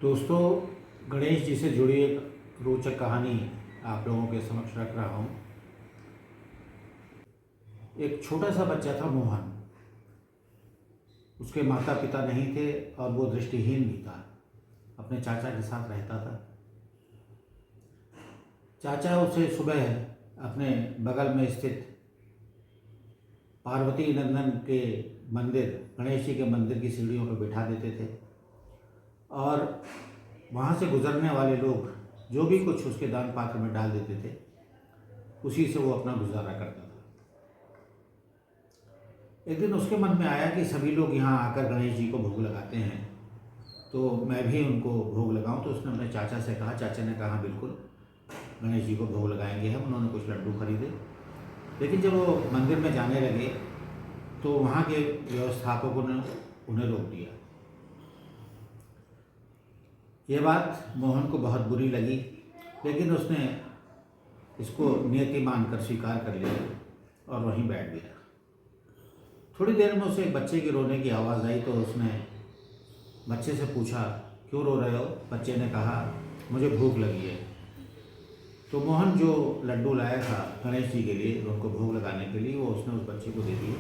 दोस्तों, गणेश जी से जुड़ी एक रोचक कहानी आप लोगों के समक्ष रख रहा हूँ। एक छोटा सा बच्चा था मोहन। उसके माता पिता नहीं थे और वो दृष्टिहीन भी था। अपने चाचा के साथ रहता था। चाचा उसे सुबह अपने बगल में स्थित पार्वती नंदन के मंदिर, गणेश जी के मंदिर की सीढ़ियों पर बिठा देते थे और वहाँ से गुजरने वाले लोग जो भी कुछ उसके दान पात्र में डाल देते थे, उसी से वो अपना गुजारा करता था। एक दिन उसके मन में आया कि सभी लोग यहाँ आकर गणेश जी को भोग लगाते हैं, तो मैं भी उनको भोग लगाऊं। तो उसने अपने चाचा से कहा। चाचा ने कहा बिल्कुल, गणेश जी को भोग लगाएंगे हम। उन्होंने कुछ लड्डू खरीदे। लेकिन जब वो मंदिर में जाने लगे तो वहाँ के व्यवस्थापकों ने उन्हें रोक दिया। ये बात मोहन को बहुत बुरी लगी, लेकिन उसने इसको नियति मानकर स्वीकार कर लिया और वहीं बैठ गया। थोड़ी देर में उसे एक बच्चे के रोने की आवाज़ आई, तो उसने बच्चे से पूछा, क्यों रो रहे हो? बच्चे ने कहा, मुझे भूख लगी है। तो मोहन जो लड्डू लाया था गणेश जी के लिए, उनको भोग लगाने के लिए, वो उसने उस बच्चे को दे दिए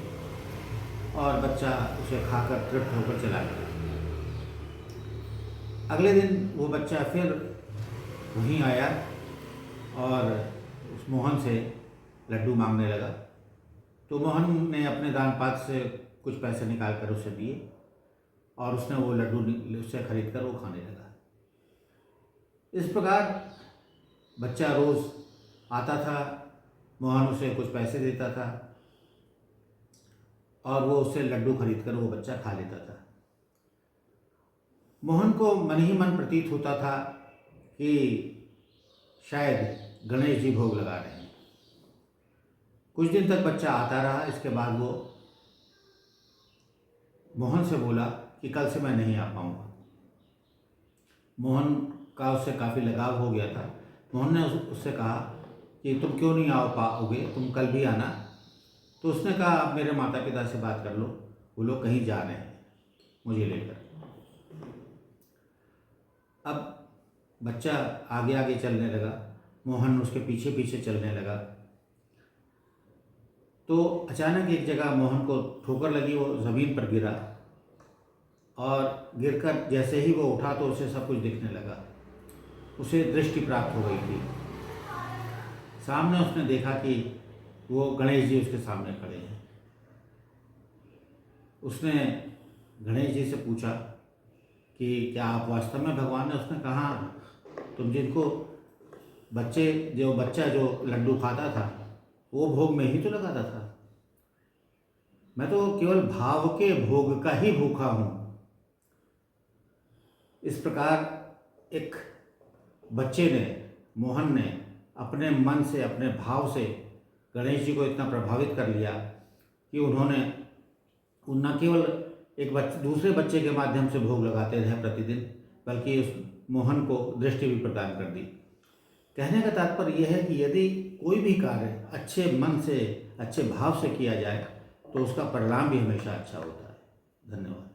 और बच्चा उसे खाकर तृप्त होकर चला गया। अगले दिन वो बच्चा फिर वहीं आया और उस मोहन से लड्डू मांगने लगा। तो मोहन ने अपने दान पात्र से कुछ पैसे निकाल कर उसे दिए और उसने वो लड्डू उससे खरीद कर वो खाने लगा। इस प्रकार बच्चा रोज़ आता था, मोहन उसे कुछ पैसे देता था और वो उससे लड्डू खरीद कर वो बच्चा खा लेता था। मोहन को मन ही मन प्रतीत होता था कि शायद गणेश जी भोग लगा रहे हैं। कुछ दिन तक बच्चा आता रहा। इसके बाद वो मोहन से बोला कि कल से मैं नहीं आ पाऊँगा। मोहन का उससे काफ़ी लगाव हो गया था। मोहन ने उससे कहा कि तुम क्यों नहीं आ पाओगे, तुम कल भी आना। तो उसने कहा, आप मेरे माता पिता से बात कर लो, वो लोग कहीं जा रहे हैं मुझे लेकर। अब बच्चा आगे आगे चलने लगा, मोहन उसके पीछे पीछे चलने लगा। तो अचानक एक जगह मोहन को ठोकर लगी, वो ज़मीन पर गिरा और गिरकर जैसे ही वो उठा तो उसे सब कुछ दिखने लगा। उसे दृष्टि प्राप्त हो गई थी। सामने उसने देखा कि वो गणेश जी उसके सामने खड़े हैं। उसने गणेश जी से पूछा कि क्या आप वास्तव में भगवान हैं? उसने कहा, तुम जिनको बच्चा जो लड्डू खाता था वो भोग में ही तो लगाता था। मैं तो केवल भाव के भोग का ही भूखा हूँ। इस प्रकार एक बच्चे ने, मोहन ने अपने मन से, अपने भाव से गणेश जी को इतना प्रभावित कर लिया कि उन्होंने न केवल एक दूसरे बच्चे के माध्यम से भोग लगाते रहे प्रतिदिन, बल्कि उस मोहन को दृष्टि भी प्रदान कर दी। कहने का तात्पर्य यह है कि यदि कोई भी कार्य अच्छे मन से, अच्छे भाव से किया जाए तो उसका परिणाम भी हमेशा अच्छा होता है। धन्यवाद।